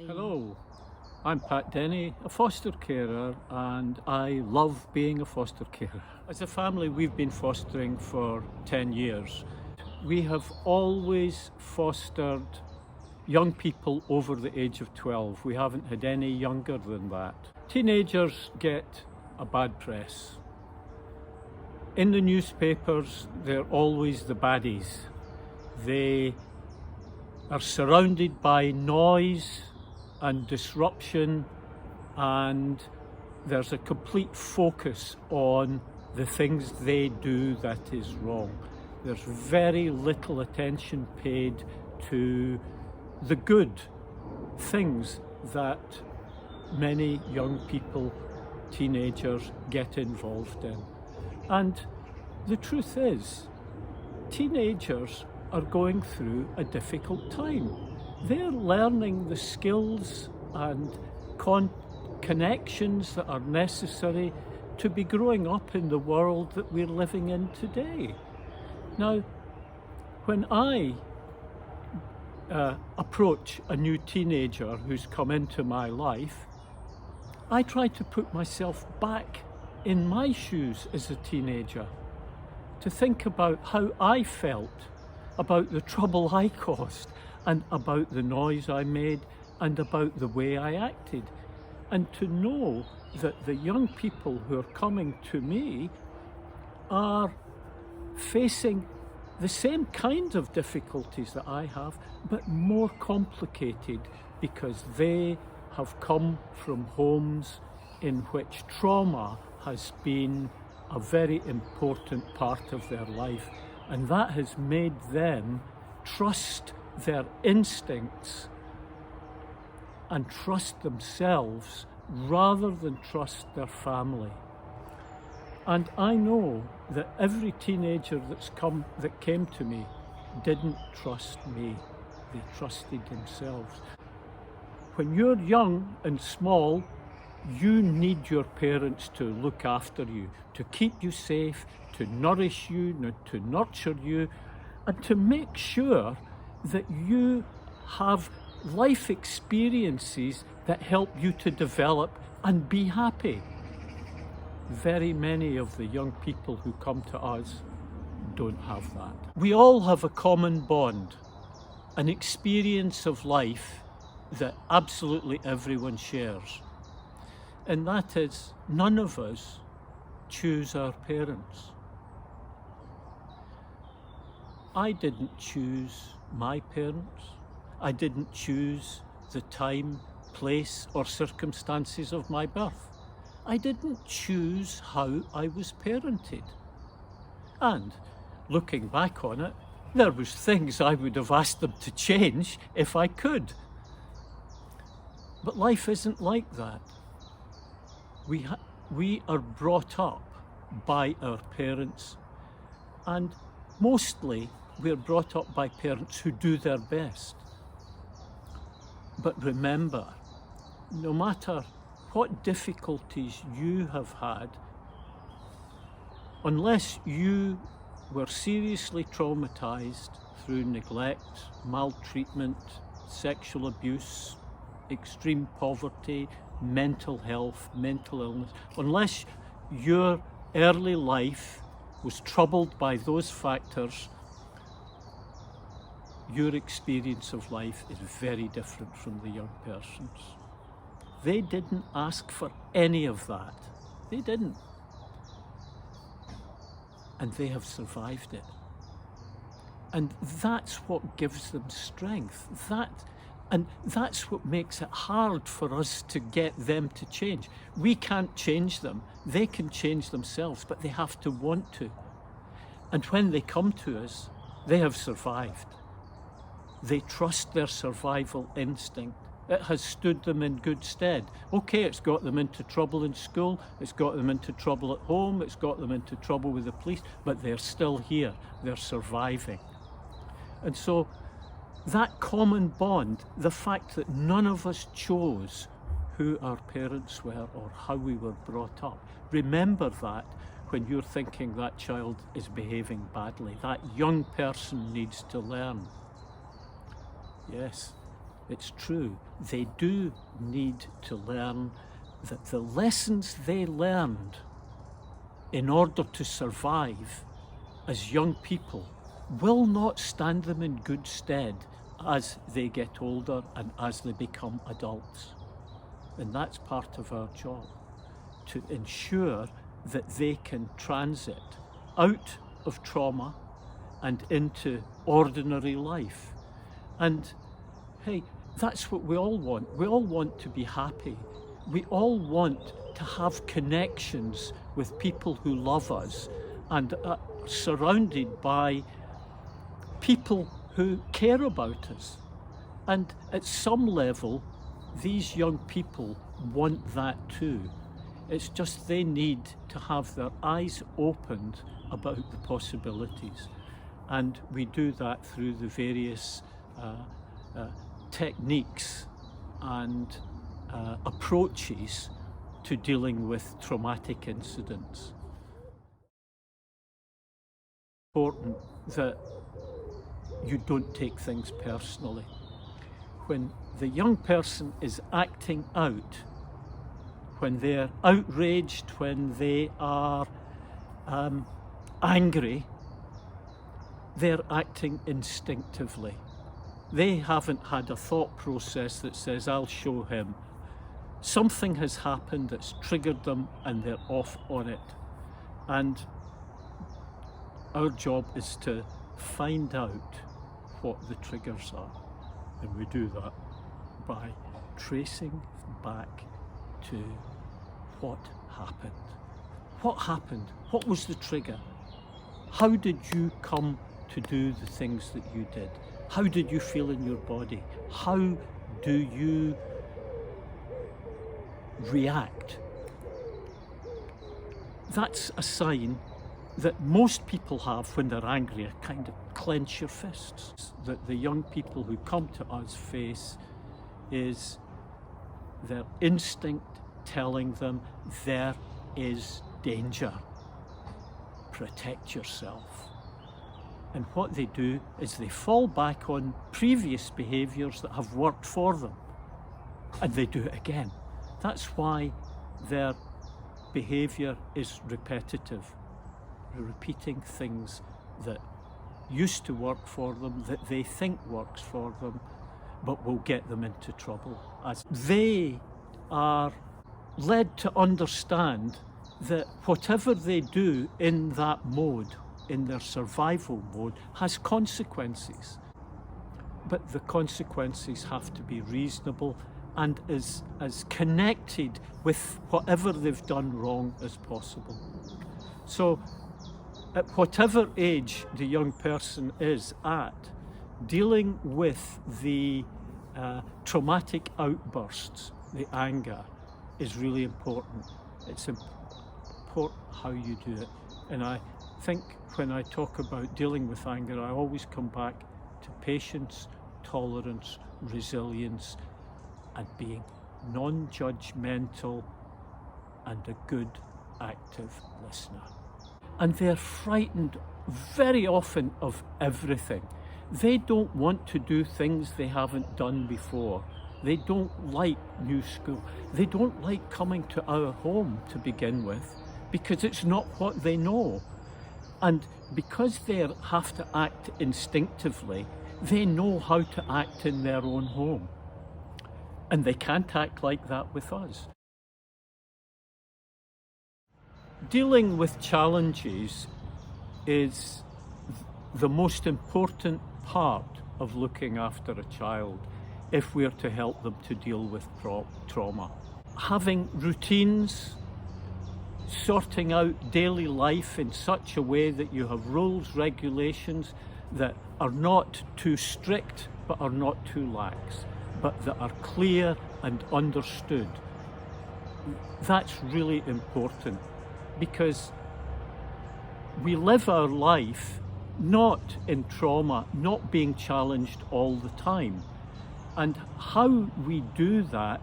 Hello, I'm Pat Denny, a foster carer, and I love being a foster carer. As a family, we've been fostering for 10 years. We have always fostered young people over the age of 12. We haven't had any younger than that. Teenagers get a bad press. In the newspapers, they're always the baddies. They are surrounded by noise and disruption, and there's a complete focus on the things they do that is wrong. There's very little attention paid to the good things that many young people, teenagers, get involved in. And the truth is, teenagers are going through a difficult time. They're learning the skills and connections that are necessary to be growing up in the world that we're living in today. Now, when I approach a new teenager who's come into my life, I try to put myself back in my shoes as a teenager, to think about how I felt, about the trouble I caused, and about the noise I made, and about the way I acted. And to know that the young people who are coming to me are facing the same kind of difficulties that I have, but more complicated, because they have come from homes in which trauma has been a very important part of their life, and that has made them trust their instincts and trust themselves rather than trust their family. And I know that every teenager that came to me didn't trust me, they trusted themselves. When you're young and small, you need your parents to look after you, to keep you safe, to nourish you, to nurture you, and to make sure that you have life experiences that help you to develop and be happy. Very many of the young people who come to us don't have that. We all have a common bond, an experience of life that absolutely everyone shares. And that is, none of us choose our parents. I didn't choose my parents. I didn't choose the time, place, or circumstances of my birth. I didn't choose how I was parented. And looking back on it, there was things I would have asked them to change if I could. But life isn't like that. We are brought up by our parents, and mostly we're brought up by parents who do their best. But remember, no matter what difficulties you have had, unless you were seriously traumatized through neglect, maltreatment, sexual abuse, extreme poverty, mental health, mental illness, unless your early life was troubled by those factors, your experience of life is very different from the young person's. They didn't ask for any of that. They didn't. And they have survived it. And that's what gives them strength. And that's what makes it hard for us to get them to change. We can't change them. They can change themselves, but they have to want to. And when they come to us, they have survived. They trust their survival instinct. It has stood them in good stead. Okay, it's got them into trouble in school, it's got them into trouble at home, it's got them into trouble with the police, but they're still here, they're surviving. And so that common bond, the fact that none of us chose who our parents were or how we were brought up, remember that when you're thinking that child is behaving badly. That young person needs to learn. Yes, it's true, they do need to learn that the lessons they learned in order to survive as young people will not stand them in good stead as they get older and as they become adults. And that's part of our job, to ensure that they can transit out of trauma and into ordinary life. And hey, that's what we all want. We all want to be happy. We all want to have connections with people who love us and are surrounded by people who care about us. And at some level, these young people want that too. It's just they need to have their eyes opened about the possibilities. And we do that through the various techniques and approaches to dealing with traumatic incidents. Important that you don't take things personally. When the young person is acting out, when they're outraged, when they are angry, they're acting instinctively. They haven't had a thought process that says, I'll show him. Something has happened that's triggered them and they're off on it. And our job is to find out what the triggers are. And we do that by tracing back to what happened. What happened? What was the trigger? How did you come to do the things that you did? How did you feel in your body? How do you react? That's a sign that most people have when they're angry, a kind of clench your fists. That the young people who come to us face is their instinct telling them there is danger. Protect yourself. And what they do is they fall back on previous behaviours that have worked for them, and they do it again. That's why their behaviour is repetitive. They're repeating things that used to work for them, that they think works for them, but will get them into trouble. As they are led to understand that whatever they do in that mode, in their survival mode, has consequences. But the consequences have to be reasonable and as connected with whatever they've done wrong as possible. So at whatever age the young person is at, dealing with the traumatic outbursts, the anger, is really important. It's important how you do it. And I think when I talk about dealing with anger, I always come back to patience, tolerance, resilience, and being non-judgmental and a good, active listener. And they're frightened very often of everything. They don't want to do things they haven't done before. They don't like new school. They don't like coming to our home to begin with because it's not what they know. And because they have to act instinctively, they know how to act in their own home. And they can't act like that with us. Dealing with challenges is the most important part of looking after a child if we're to help them to deal with trauma. Having routines, sorting out daily life in such a way that you have rules, regulations that are not too strict but are not too lax, but that are clear and understood. That's really important because we live our life not in trauma, not being challenged all the time. And how we do that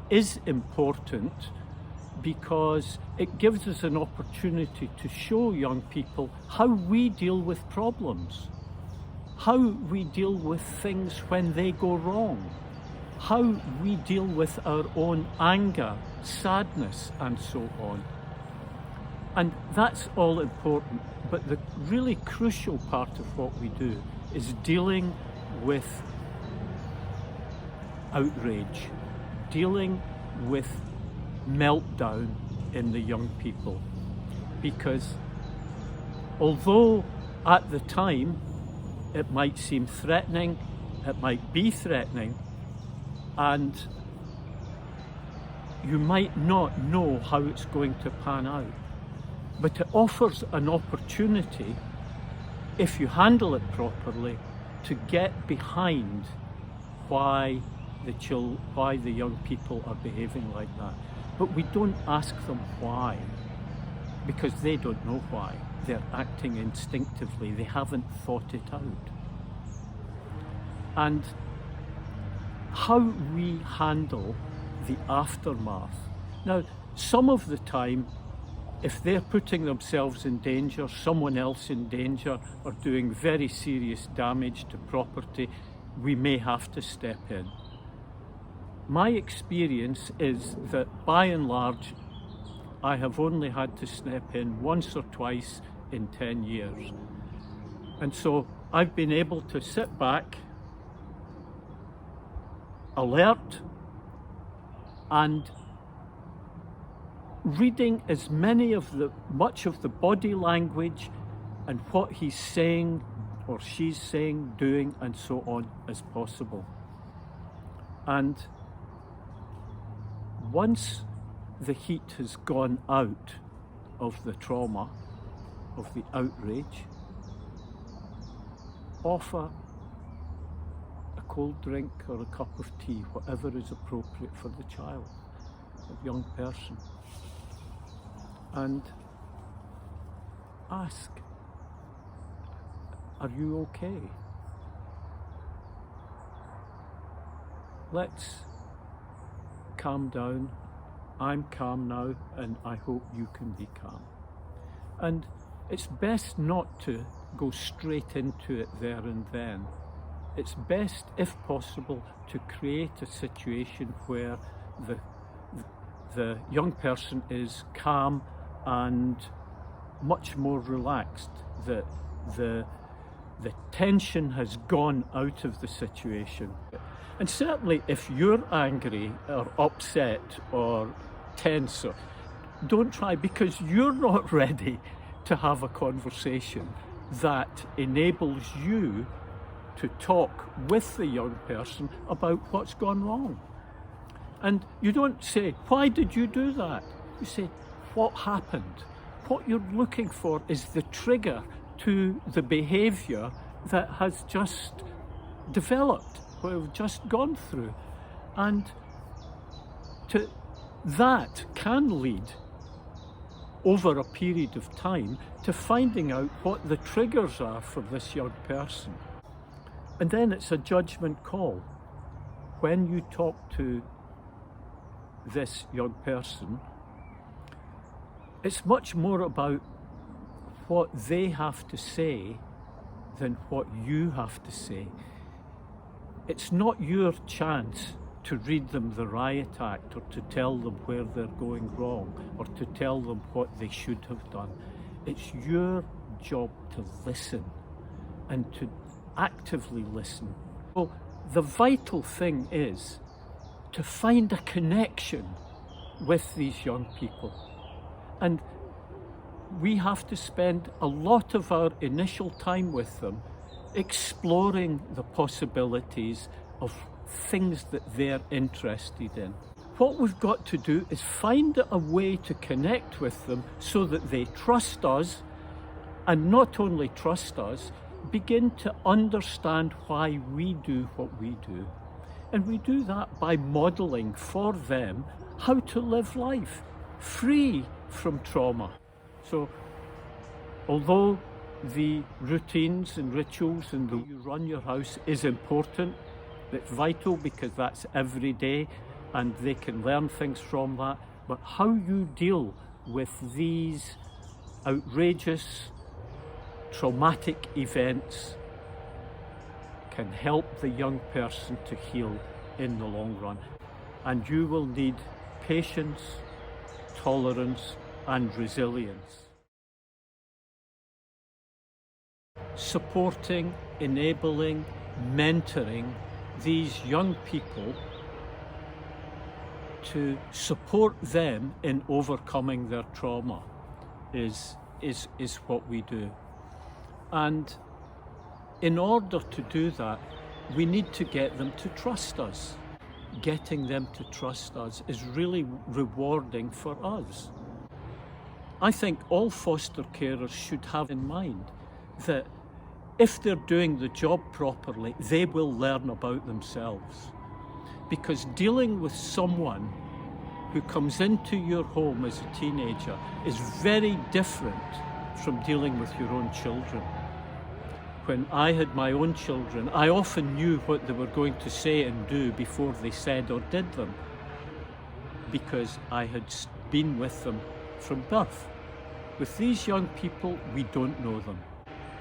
is important because it gives us an opportunity to show young people how we deal with problems, how we deal with things when they go wrong. how we deal with our own anger, sadness, and so on. And that's all important, but the really crucial part of what we do is dealing with outrage, dealing with meltdown in the young people. Because although at the time it might seem threatening, it might be threatening, and you might not know how it's going to pan out, but it offers an opportunity, if you handle it properly, to get behind why the young people are behaving like that. But we don't ask them why, because they don't know why. They're acting instinctively. They haven't thought it out. And how we handle the aftermath. Now, some of the time, if they're putting themselves in danger, someone else in danger, or doing very serious damage to property, we may have to step in. My experience is that by and large, I have only had to step in once or twice in 10 years. And so I've been able to sit back, alert, and reading as much of the body language and what he's saying or she's saying, doing, and so on as possible. And once the heat has gone out of the trauma, of the outrage, offer a cold drink or a cup of tea, whatever is appropriate for the child, the young person, and ask, are you okay? Let's calm down. I'm calm now, and I hope you can be calm. And it's best not to go straight into it there and then. It's best, if possible, to create a situation where the young person is calm and much more relaxed. The tension has gone out of the situation. And certainly if you're angry or upset or tense, don't try, because you're not ready to have a conversation that enables you to talk with the young person about what's gone wrong. And you don't say, why did you do that? You say, what happened? What you're looking for is the trigger to the behaviour that has just developed, what we've just gone through. And that can lead, over a period of time, to finding out what the triggers are for this young person. And then it's a judgment call. When you talk to this young person, it's much more about what they have to say than what you have to say. It's not your chance to read them the riot act, or to tell them where they're going wrong, or to tell them what they should have done. It's your job to listen, and to actively listen. So the vital thing is to find a connection with these young people. And we have to spend a lot of our initial time with them exploring the possibilities of things that they're interested in. What we've got to do is find a way to connect with them so that they trust us, and not only trust us, begin to understand why we do what we do. And we do that by modelling for them how to live life free from trauma. So although the routines and rituals and the way you run your house is important, it's vital, because that's every day and they can learn things from that, but how you deal with these outrageous, traumatic events can help the young person to heal in the long run. And you will need patience, tolerance, and resilience. Supporting, enabling, mentoring these young people to support them in overcoming their trauma is what we do. And in order to do that, we need to get them to trust us. Getting them to trust us is really rewarding for us. I think all foster carers should have in mind that if they're doing the job properly, they will learn about themselves. Because dealing with someone who comes into your home as a teenager is very different from dealing with your own children. When I had my own children, I often knew what they were going to say and do before they said or did them, because I had been with them from birth. With these young people, we don't know them.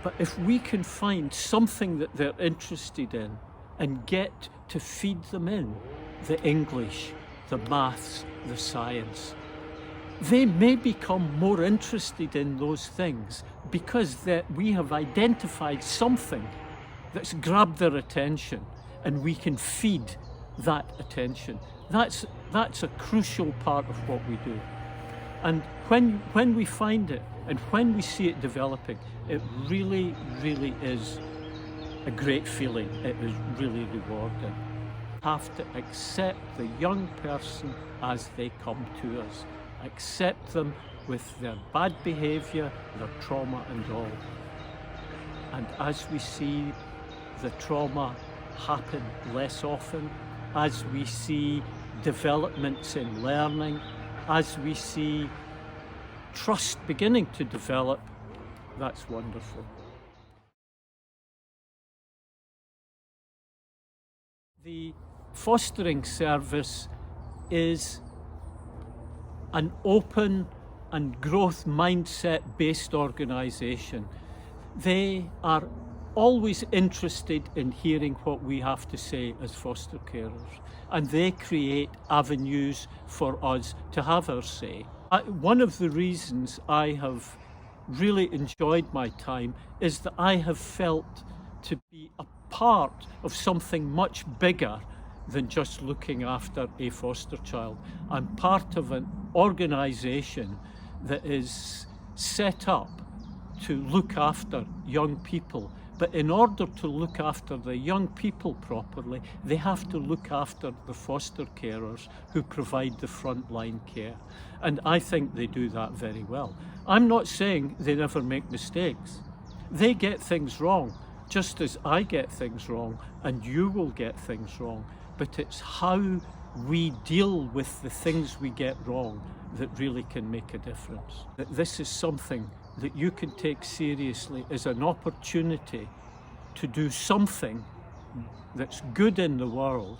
But if we can find something that they're interested in and get to feed them in the English, the maths, the science, they may become more interested in those things because we have identified something that's grabbed their attention and we can feed that attention. That's a crucial part of what we do. And when we find it and when we see it developing, it really, really is a great feeling. It is really rewarding. Have to accept the young person as they come to us. Accept them with their bad behaviour, their trauma and all. And as we see the trauma happen less often, as we see developments in learning, as we see trust beginning to develop, that's wonderful. The fostering service is an open and growth mindset based organisation. They are always interested in hearing what we have to say as foster carers, and they create avenues for us to have our say. One of the reasons I have really enjoyed my time is that I have felt to be a part of something much bigger than just looking after a foster child. I'm part of an organisation that is set up to look after young people. But in order to look after the young people properly, they have to look after the foster carers who provide the frontline care. And I think they do that very well. I'm not saying they never make mistakes. They get things wrong, just as I get things wrong, and you will get things wrong. But it's how we deal with the things we get wrong that really can make a difference. That this is something that you can take seriously as an opportunity to do something that's good in the world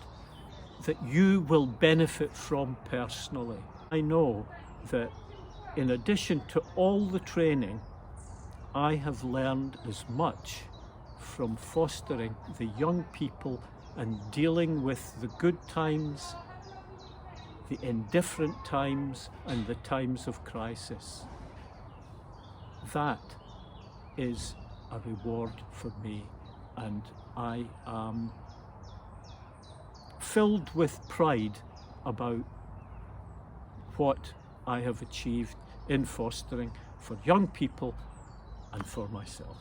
that you will benefit from personally. I know that in addition to all the training, I have learned as much from fostering the young people and dealing with the good times, the indifferent times, and the times of crisis. That is a reward for me, and I am filled with pride about what I have achieved in fostering for young people and for myself.